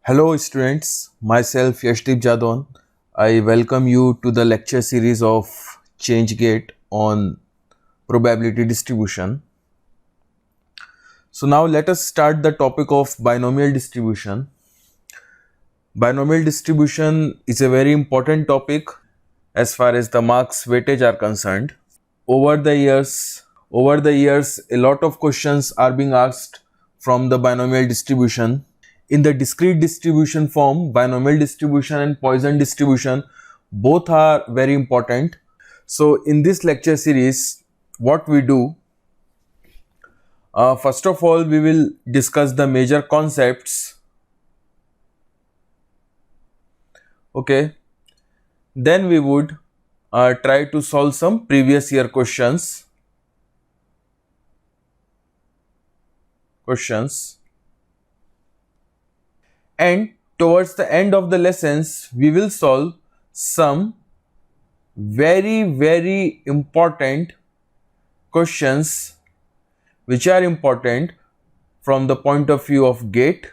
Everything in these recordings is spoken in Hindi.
Hello students, myself Yashdeep Jadon. I welcome you to the lecture series of ChangeGate on probability distribution. So now let us start the topic of binomial distribution. Binomial distribution is a very important topic as far as the marks weightage are concerned. Over the years, a lot of questions are being asked from the binomial distribution. In the discrete distribution form, binomial distribution and Poisson distribution both are very important. So in this lecture series, what we do, first of all, we will discuss the major concepts. Okay. Then we would try to solve some previous year questions. And towards the end of the lessons, we will solve some very important questions which are important from the point of view of GATE,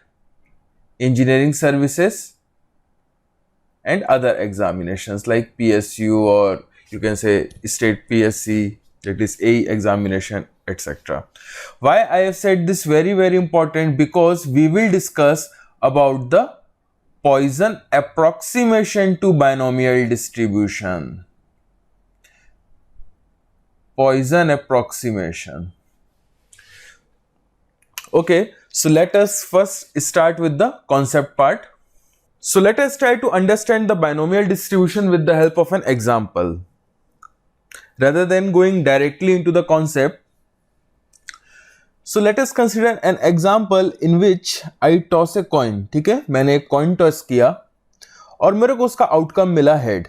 engineering services and other examinations like PSU, or you can say state PSC, that is AE examination, etc. Why I have said this very important? Because we will discuss about the Poisson approximation to binomial distribution. Poisson approximation. Okay, so let us first start with the concept part. So let us try to understand the binomial distribution with the help of an example. Rather than going directly into the concept, so let us consider an example in which I toss a coin. ठीक है, मैंने एक coin toss किया और मेरे को उसका outcome मिला head.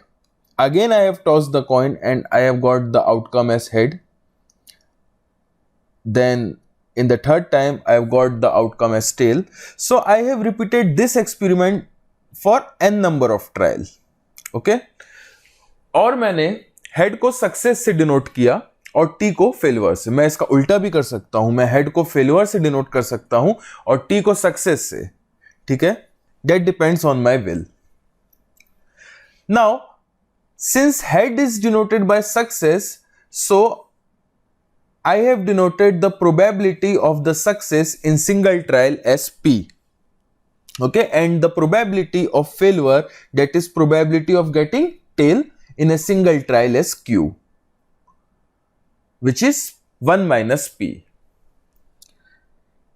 Again I have tossed the coin and I have got the outcome as head. Then in the third time I have got the outcome as tail. So I have repeated this experiment for n number of trial. Okay, और मैंने head को success से denote किया और T को फेल्यूर से. मैं इसका उल्टा भी कर सकता हूं, मैं हेड को फेल्यूर से डिनोट कर सकता हूं और T को सक्सेस से. ठीक है, that depends on my will. Now since head is denoted by success, so I have denoted the probability of the success in single trial as P. Okay, and the probability of failure, that is probability of getting tail in a single trial, as Q, which is 1 minus P.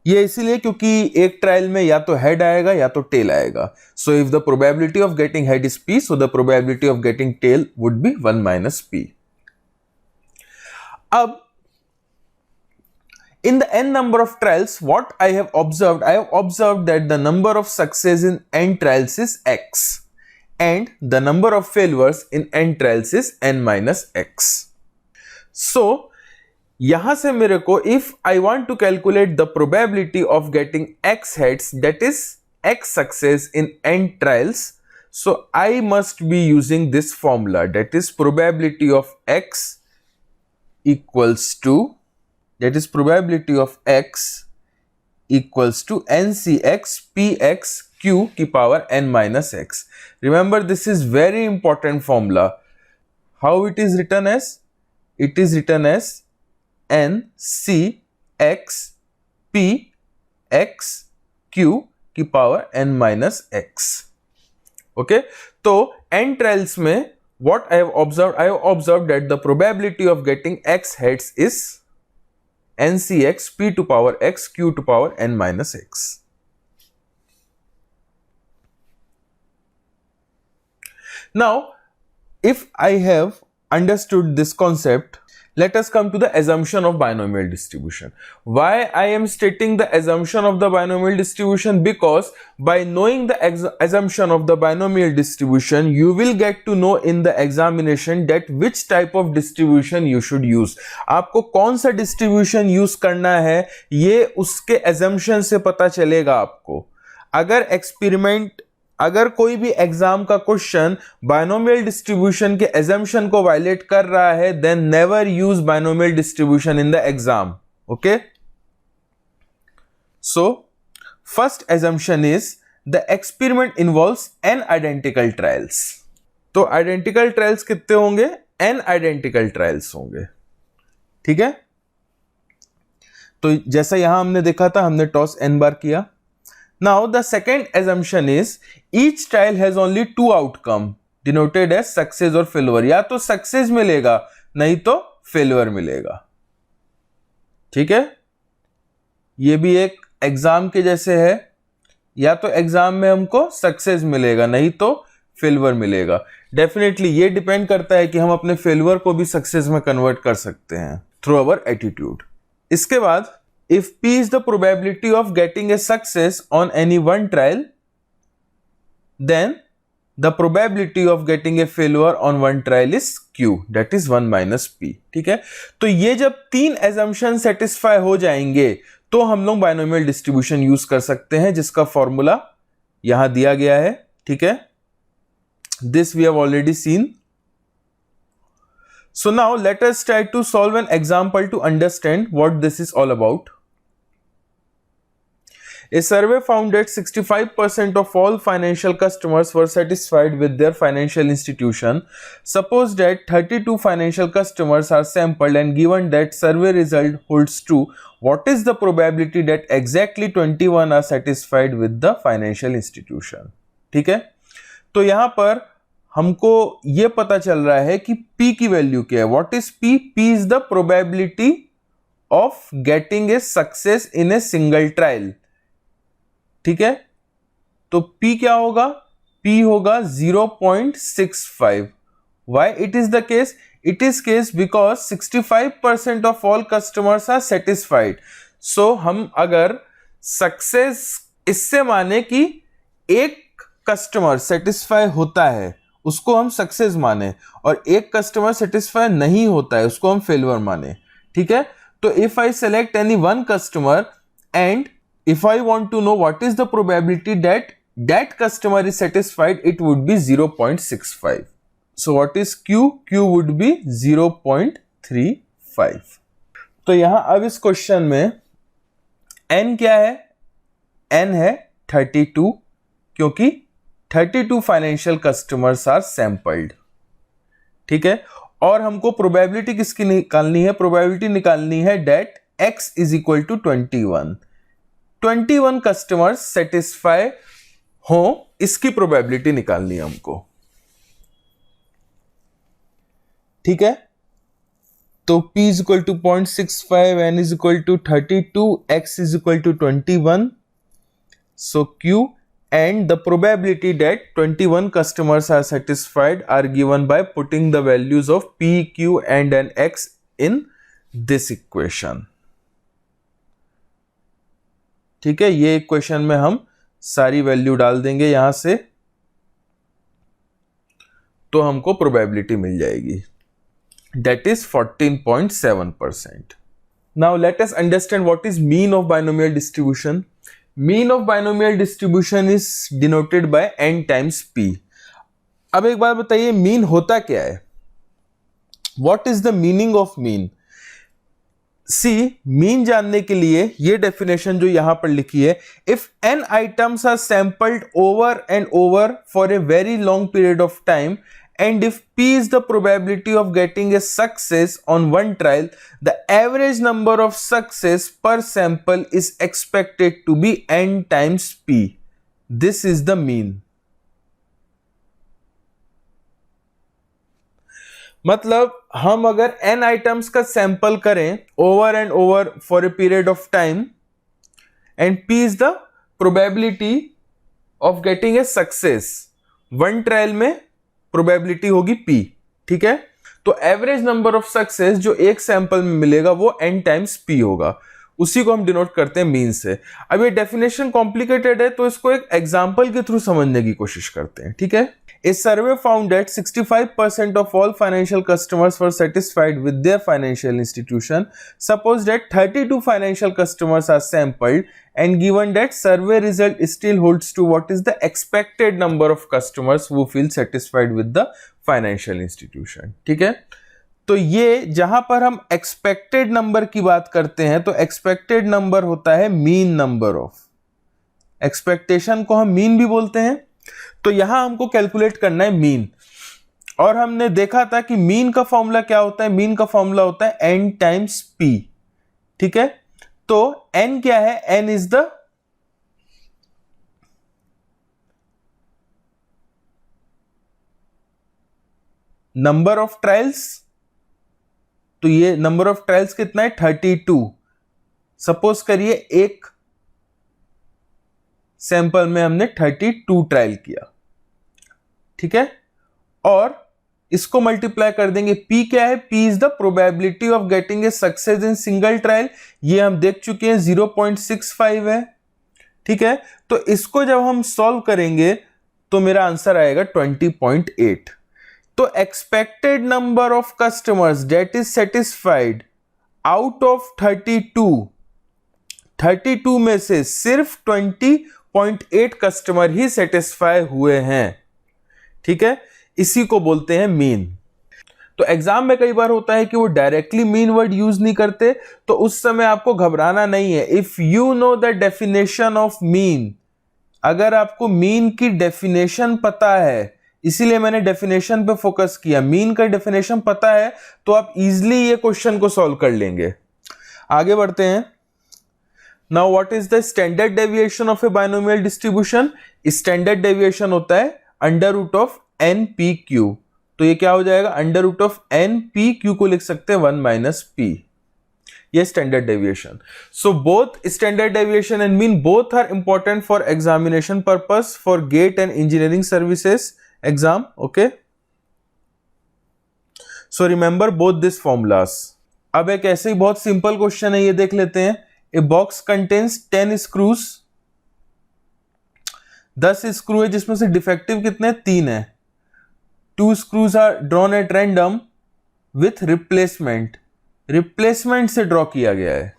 ये इसलिए क्योंकि एक ट्रायल में या तो हेड आएगा या तो टेल आएगा. So if the probability of getting head is P, so the probability of getting tail would be 1 minus P. अब in the n number of trials, what I have observed that the number of success in n trials is X and the number of failures in n trials is n minus X. So यहां से मेरे को, if I want to calculate the probability of getting X heads, that is X success in n trials, so I must be using this formula, that is probability of X equals to, that is probability of X equals to NCX PX Q की power n minus X. Remember, this is very important formula. How it is written as? It is written as NCX PX Q की power n minus X. Okay, तो n trials में what I have observed that the probability of getting X heads is NCX P to power X Q to power n minus X. Now, if I have understood this concept, let us come to the assumption of binomial distribution. Why I am stating the assumption of the binomial distribution? Because by knowing the assumption of the binomial distribution, you will get to know in the examination that which type of distribution you should use. आपको कौन सा distribution use करना है, ये उसके assumption से पता चलेगा आपको. अगर कोई भी एग्जाम का क्वेश्चन बायनोमियल डिस्ट्रीब्यूशन के एजम्पशन को वायलेट कर रहा है, then never use binomial distribution in the exam. Okay, so first assumption is the experiment involves n identical trials. तो आइडेंटिकल ट्रायल्स कितने होंगे? n आइडेंटिकल ट्रायल्स होंगे, ठीक है। तो जैसा यहां हमने देखा था, हमने टॉस n बार किया। Now the second assumption is each trial has only 2 outcome denoted as success और फेल्यूर। या तो सक्सेस मिलेगा नहीं तो फेल्यूर मिलेगा, ठीक है। ये भी एक एग्जाम के जैसे है, या तो एग्जाम में हमको सक्सेस मिलेगा नहीं तो फेल्यूर मिलेगा। डेफिनेटली ये डिपेंड करता है कि हम अपने फेल्यूर को भी सक्सेस में कन्वर्ट कर सकते हैं थ्रू अवर एटीट्यूड। इसके बाद if P is the probability of getting a success on any one trial, then the probability of getting a failure on one trial is Q, that is 1 minus P, ठीक है। तो ये जब 3 assumption satisfy हो जाएंगे तो हम लोग बाइनोमियल डिस्ट्रीब्यूशन यूज कर सकते हैं, जिसका फॉर्मूला यहां दिया गया है, ठीक है। This we have already seen. So now let us try to solve an example to understand what this is all about. A survey found that 65% of all financial customers were satisfied with their financial institution. Suppose that 32 financial customers are sampled and given that survey result holds true, what is the probability that exactly 21 are satisfied with the financial institution? ठीक है, तो यहां पर हमको ये पता चल रहा है कि P की वैल्यू क्या है। What is P? P is the probability of getting a success in a single trial, ठीक है। तो P क्या होगा? P होगा 0.65। Why it is the case? It is case because 65% of all customers are satisfied. So हम अगर सक्सेस इससे माने कि एक कस्टमर सेटिस्फाई होता है उसको हम सक्सेस माने, और एक कस्टमर सेटिस्फाई नहीं होता है उसको हम फेल्यूर माने, ठीक है। तो if I select any one customer and if I want to know what is the probability that that customer is satisfied, it would be 0.65. So what is Q? Q would be 0.35. तो यहां अब इस क्वेश्चन में N क्या है? N है 32, क्योंकि 32 फाइनेंशियल कस्टमर्स आर सैंपल्ड, ठीक है। और हमको प्रोबेबिलिटी किसकी निकालनी है? प्रोबेबिलिटी निकालनी है that X is equal to 21 customers satisfy हो, इसकी प्रोबेबिलिटी निकालनी है हमको, ठीक है। तो P is equal to 0.65, N is equal to 32, X is equal to 21, so Q and the probability that 21 customers are satisfied are given by putting the values of P, Q and an X in this equation, ठीक है। ये इक्वेशन में हम सारी वैल्यू डाल देंगे यहां से, तो हमको प्रोबेबिलिटी मिल जाएगी, that is 14.7%. Now let us understand what is mean of binomial distribution. Mean of binomial distribution is denoted by n times p. अब एक बार बताइए मीन होता क्या है? What is the meaning of mean? See mean जानने के लिए ये डेफिनेशन जो यहां पर लिखी है, if n items are sampled over and over for a very long period of time and if P is the probability of getting a success on one trial, the average number of success per sample is expected to be n times P. This is the mean. मतलब हम अगर n आइटम्स का सैंपल करें over and over for a period of time and P is the probability of getting a success, one trial में प्रोबेबिलिटी होगी P, ठीक है। तो एवरेज नंबर ऑफ सक्सेस जो एक सैंपल में मिलेगा वो n टाइम्स P होगा, उसी को हम डिनोट करते हैं मीन से। अब ये डेफिनेशन कॉम्प्लिकेटेड है तो इसको एक एग्जांपल के थ्रू समझने की कोशिश करते हैं, ठीक है। A survey found that 65% of all financial customers were satisfied with their financial institution. Suppose that 32 financial customers are sampled and given that survey result still holds true, what is the expected number of customers who feel satisfied with the financial institution? ठीक है, तो ये जहां पर हम एक्सपेक्टेड नंबर की बात करते हैं तो एक्सपेक्टेड नंबर होता है मीन नंबर ऑफ, एक्सपेक्टेशन को हम मीन भी बोलते हैं। तो यहां हमको कैलकुलेट करना है मीन, और हमने देखा था कि मीन का फॉर्मूला क्या होता है, मीन का फॉर्मूला होता है n टाइम्स p। ठीक है, तो n क्या है, n is the number of trials. तो ये नंबर ऑफ ट्रायल्स कितना है, 32। सपोज करिए एक सैंपल में हमने 32 ट्रायल किया, ठीक है, और इसको मल्टीप्लाई कर देंगे। P क्या है, P is the probability of getting a success in single trial. ये हम देख चुके हैं 0.65 है, ठीक है। तो इसको जब हम सॉल्व करेंगे तो मेरा आंसर आएगा 20.8। तो expected number of customers that is satisfied out of 32 में से सिर्फ 20.8 कस्टमर ही सेटिस्फाई हुए हैं, ठीक है। इसी को बोलते हैं मीन। तो एग्जाम में कई बार होता है कि वो डायरेक्टली मीन वर्ड यूज नहीं करते, तो उस समय आपको घबराना नहीं है। If you know the definition of mean, अगर आपको मीन की डेफिनेशन पता है, इसीलिए मैंने डेफिनेशन पे फोकस किया, मीन का डेफिनेशन पता है तो आप इजीली ये क्वेश्चन को सॉल्व कर लेंगे। आगे बढ़ते हैं। Now what is the standard deviation of a binomial distribution. Standard deviation होता है under root of n p q. तो ये क्या हो जाएगा, under root of n p q को लिख सकते हैं 1 माइनस पी। ये standard deviation. So both standard deviation and mean both are important for examination purpose for GATE and engineering services exam. Okay, so remember both this formulas. अब एक ऐसे ही बहुत सिंपल क्वेश्चन है, ये देख लेते हैं। A box contains 10 screws, 10 screw है जिसमें से डिफेक्टिव कितने, 3 है। 2 screws are drawn at random with replacement, replacement से ड्रॉ किया गया है।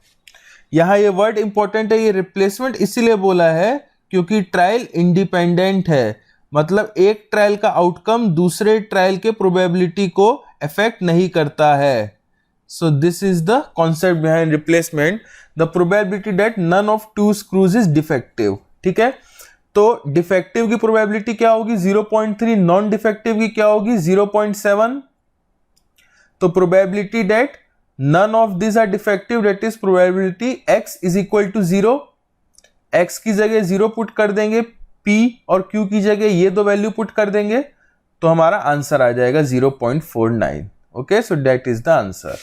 यहां ये वर्ड इंपॉर्टेंट है, ये रिप्लेसमेंट इसीलिए बोला है क्योंकि ट्रायल इंडिपेंडेंट है, मतलब एक ट्रायल का आउटकम दूसरे ट्रायल के प्रोबेबिलिटी को अफेक्ट नहीं करता है। So this is the concept behind replacement, the probability that none of 2 screws is defective, ठीक है। तो डिफेक्टिव की प्रोबेबिलिटी क्या होगी, 0.3, नॉन डिफेक्टिव की क्या होगी, 0.7। तो probability that none of this are defective, that is probability x is equal to 0। x की जगह 0 पुट कर देंगे, p और q की जगह ये दो वैल्यू पुट कर देंगे, तो हमारा आंसर आ जाएगा 0.49। Okay, so that is the answer.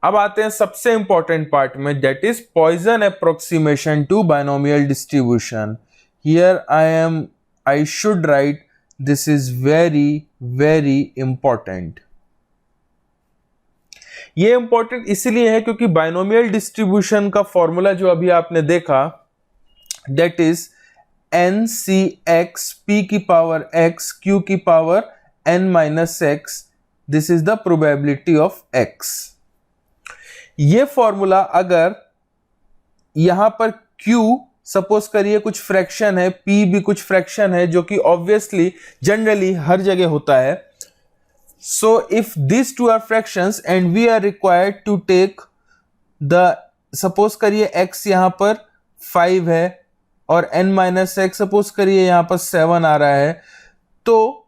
अब आते हैं सबसे इंपॉर्टेंट पार्ट में, that is Poisson approximation to binomial distribution. Here I should write this is very important। ये इंपॉर्टेंट इसलिए है क्योंकि बायनोमियल डिस्ट्रीब्यूशन का फॉर्मूला जो अभी आपने देखा, दैट इज NCX P की पावर X Q की power N minus X, this is the probability of X। ये फॉर्मूला अगर यहां पर Q सपोज करिए कुछ फ्रैक्शन है, P भी कुछ फ्रैक्शन है, जो कि ऑब्वियसली जनरली हर जगह होता है। So if this two are fractions and we are required to take the, suppose करिए x यहां पर 5 है और n माइनस x सपोज करिए यहां पर 7 आ रहा है, तो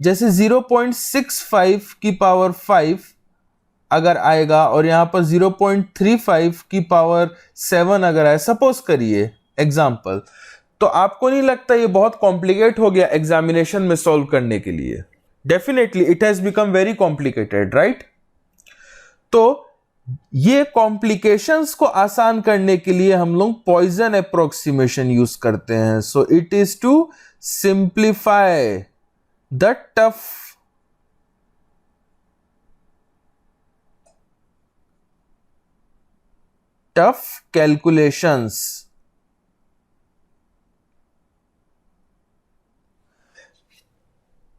जैसे 0.65 की पावर 5 अगर आएगा और यहां पर 0.35 की पावर 7 अगर आए, सपोज करिए एग्जाम्पल, तो आपको नहीं लगता ये बहुत कॉम्प्लिकेट हो गया एग्जामिनेशन में सॉल्व करने के लिए? Definitely it has become very complicated, right. तो ये कॉम्प्लिकेशंस को आसान करने के लिए हम लोग पॉइजन अप्रोक्सीमेशन यूज करते हैं। So it is to simplify the tough calculations.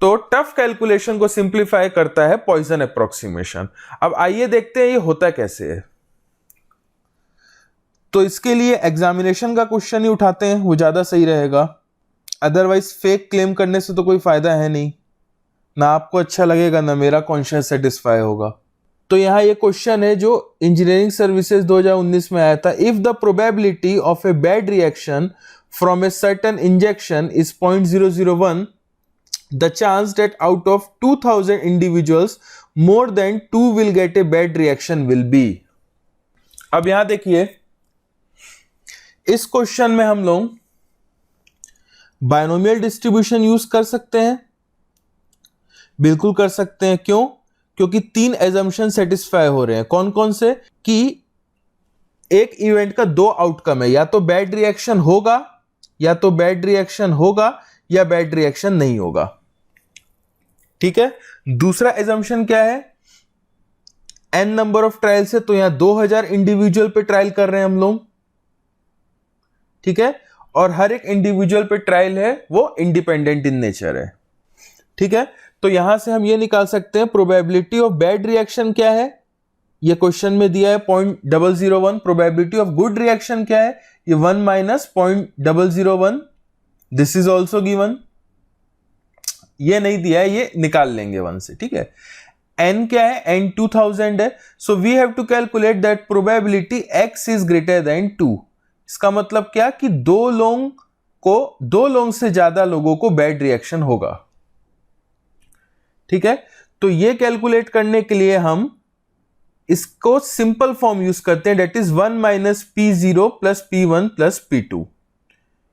तो टफ कैलकुलेशन को सिंप्लीफाई करता है पॉइजन अप्रोक्सीमेशन। अब आइए देखते हैं ये होता कैसे है। तो इसके लिए एग्जामिनेशन का क्वेश्चन ही उठाते हैं, वो ज्यादा सही रहेगा, अदरवाइज फेक क्लेम करने से तो कोई फायदा है नहीं, ना आपको अच्छा लगेगा ना मेरा कॉन्शियस सेटिस्फाई होगा। तो यहां ये क्वेश्चन है जो इंजीनियरिंग सर्विसेज 2019 में आया था। If the probability of a bad reaction from a certain injection is 0.001, the chance that out of 2000 individuals more than 2 will get a bad reaction will be. अब यहां देखिए, इस क्वेश्चन में हम लोग बायनोमियल डिस्ट्रीब्यूशन यूज कर सकते हैं, बिल्कुल कर सकते हैं। क्यों? क्योंकि 3 एजम्पशन सेटिस्फाई हो रहे हैं। कौन कौन से? कि एक इवेंट का 2 आउटकम है, या तो बैड रिएक्शन होगा, या तो बैड रिएक्शन होगा, या बैड रिएक्शन नहीं होगा। ठीक है। दूसरा एजम्पशन क्या है? n नंबर ऑफ ट्रायल से, तो यहां 2000 इंडिविजुअल पे ट्रायल कर रहे हैं हम लोग। ठीक है। और हर एक इंडिविजुअल पे ट्रायल है वो इंडिपेंडेंट इन नेचर है। ठीक है। तो यहां से हम ये निकाल सकते हैं प्रोबेबिलिटी ऑफ बैड रिएक्शन क्या है, ये क्वेश्चन में दिया है 0.001। प्रोबेबिलिटी ऑफ गुड रिएक्शन क्या है? ये 1 minus 0.001। This is also given. ये नहीं दिया है, ये निकाल लेंगे 1 से। ठीक है। n क्या है? n 2000 है। So we have to calculate that probability x is greater than 2। इसका मतलब क्या कि दो लोग से ज्यादा लोगों को बैड रिएक्शन होगा। ठीक है। तो ये कैलकुलेट करने के लिए हम इसको सिंपल फॉर्म यूज करते हैं, that is 1 minus P0 plus P1 plus P2,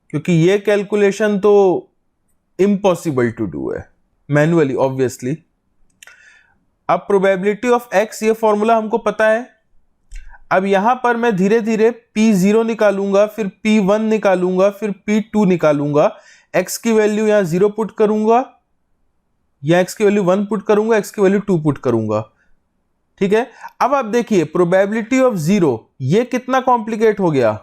क्योंकि ये कैलकुलेशन तो इम्पॉसिबल टू डू है मैन्युअली ऑब्वियसली। अब प्रोबेबिलिटी ऑफ x, ये फॉर्मूला हमको पता है। अब यहां पर मैं धीरे धीरे P0 निकालूंगा, फिर P1 निकालूंगा, फिर P2 निकालूंगा। x की वैल्यू यहां 0 पुट करूंगा, या x की वैल्यू 1 पुट करूंगा, x की वैल्यू 2 पुट करूंगा। ठीक है। अब आप देखिए प्रोबेबिलिटी ऑफ 0, ये कितना कॉम्प्लिकेट हो गया।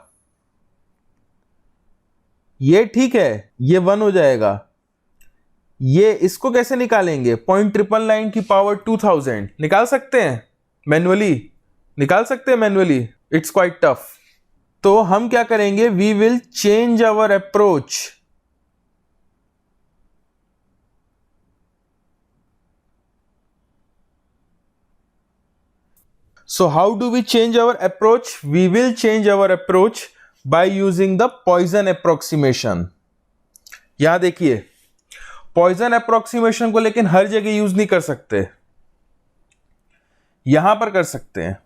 ये ठीक है, ये 1 हो जाएगा। ये इसको कैसे निकालेंगे? 0.999 की पावर 2000 निकाल सकते हैं मैन्युअली, निकाल सकते हैं मैन्युअली। It's quite tough. तो हम क्या करेंगे? We will change our approach. So how do we change our approach? We will change our approach by using the Poisson approximation. यहां देखिए, Poisson approximation को लेकिन हर जगह यूज नहीं कर सकते, यहां पर कर सकते हैं।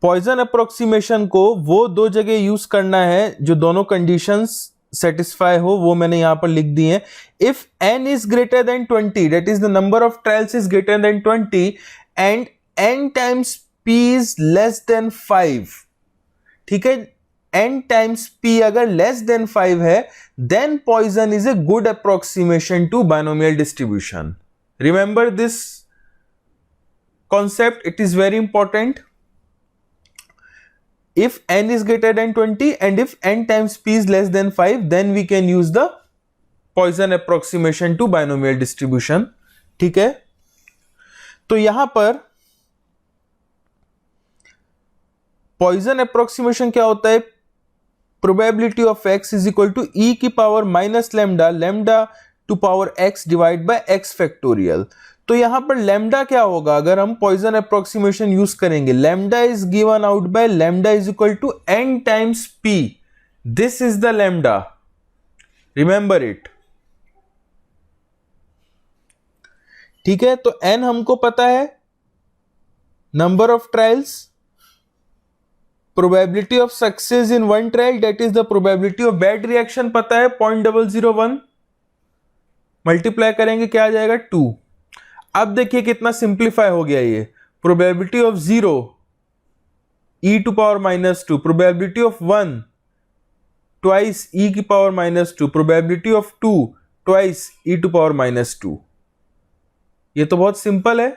Poisson approximation को वो 2 जगह यूज करना है जो दोनों कंडीशंस सेटिस्फाई हो, वो मैंने यहां पर लिख दी है। If n is greater than 20, that is the number of trials is greater than 20, and n times p is less than 5, ठीक है। n times p अगर less than 5 है, then Poisson is a good approximation to binomial distribution. Remember this concept, it is very important. If n is greater than 20 and if n times p is less than 5, then we can use the Poisson approximation to binomial distribution. ठीक है। तो यहां पर Poisson approximation क्या होता है? Probability of x is equal to e की power minus lambda, lambda two power x divide by x factorial. तो यहां पर लैम्डा क्या होगा अगर हम Poisson approximation यूज करेंगे? Lambda is given out by lambda is equal to n times p। This is the lambda, remember it. ठीक है। तो n हमको पता है, number of trials, probability of success in 1 trial, that is the probability of bad reaction पता है 0.001, मल्टीप्लाई करेंगे क्या आ जाएगा? 2। अब देखिए कितना सिंप्लीफाई हो गया ये। Probability of 0 e to power -2, probability of 1 twice e की power -2, probability of 2 twice e to power -2। ये तो बहुत सिंपल है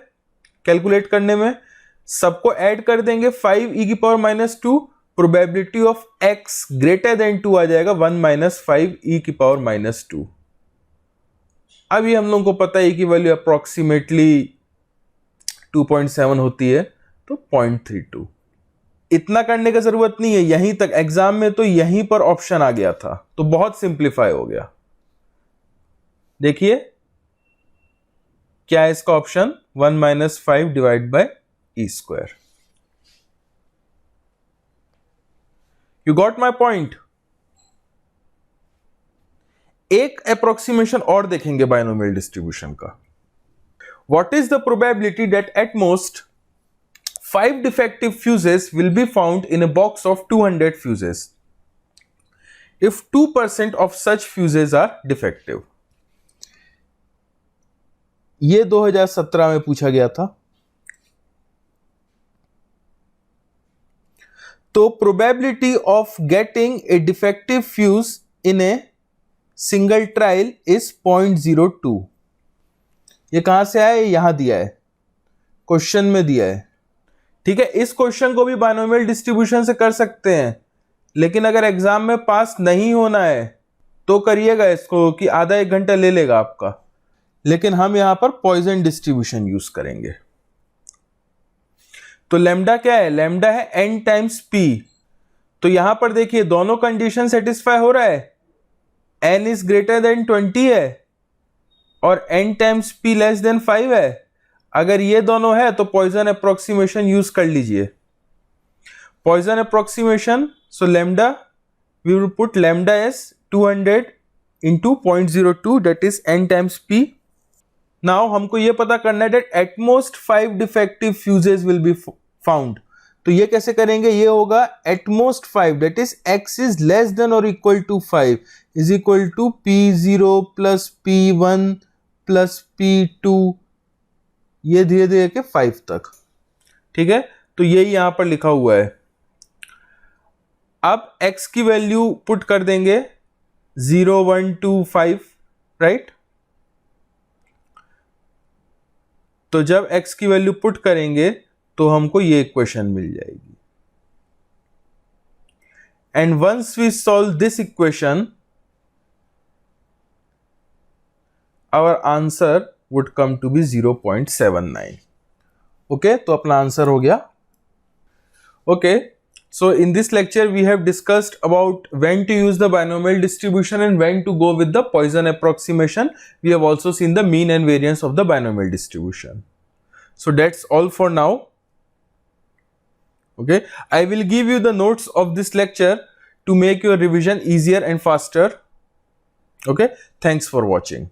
कैलकुलेट करने में। सबको ऐड कर देंगे, 5 e की power -2, probability of x greater than 2 आ जाएगा 1 माइनस 5 e की पावर -2। अभी हम लोगों को पता है e की वैल्यू अप्रोक्सीमेटली 2.7 होती है, तो 0.32। इतना करने की जरूरत नहीं है, यहीं तक एग्जाम में तो यहीं पर ऑप्शन आ गया था, तो बहुत सिंप्लीफाई हो गया। देखिए क्या है इसका option? 1 minus 5 divide by e square. You got my point? एक अप्रोक्सीमेशन और देखेंगे बाइनोमियल डिस्ट्रीब्यूशन का. What is the probability that at most 5 defective fuses will be found in a box of 200 fuses if 2% of such fuses are defective? ये 2017 में पूछा गया था. तो probability of getting a defective fuse in a single trial is 0.02. ये कहां से आया है? यहां दिया है, क्वेश्चन में दिया है. ठीक है, इस क्वेश्चन को भी बाइनोमियल डिस्ट्रीब्यूशन से कर सकते हैं, लेकिन अगर एग्जाम में पास नहीं होना है तो करिएगा इसको कि आधा एक घंटा ले लेगा आपका. लेकिन हम यहां पर पॉइजन डिस्ट्रीब्यूशन यूज करेंगे. तो लैम्डा क्या है? लैम्डा है n टाइम्स p. तो यहां पर देखिए दोनों कंडीशन सेटिस्फाई हो रहा है. n इज ग्रेटर देन 20 है और n times p less than 5 है. अगर ये दोनों है तो पॉइजन अप्रोक्सीमेशन यूज कर लीजिए. Poisson approximation, so lambda, we will put lambda as 200 into 0.02, that is n times p. Now हमको ये पता करना है that at most 5 defective fuses will be found. तो ये कैसे करेंगे? ये होगा at most 5, that is x is less than or equal to 5 is equal to p0 plus p1 plus p2, ये धीरे धीरे के 5 तक. ठीक है, तो यही यहां पर लिखा हुआ है. अब x की वैल्यू पुट कर देंगे 0, 1, 2, 5, राइट. तो जब x की वैल्यू पुट करेंगे तो हमको ये इक्वेशन मिल जाएगी. And once we solve this equation our answer would come to be 0.79. Okay, तो अपना आंसर हो गया. Okay, so in this lecture we have discussed about when to use the binomial distribution and when to go with the Poisson approximation. We have also seen the mean and variance of the binomial distribution. So that's all for now. Okay, I will give you the notes of this lecture to make your revision easier and faster. Okay, thanks for watching.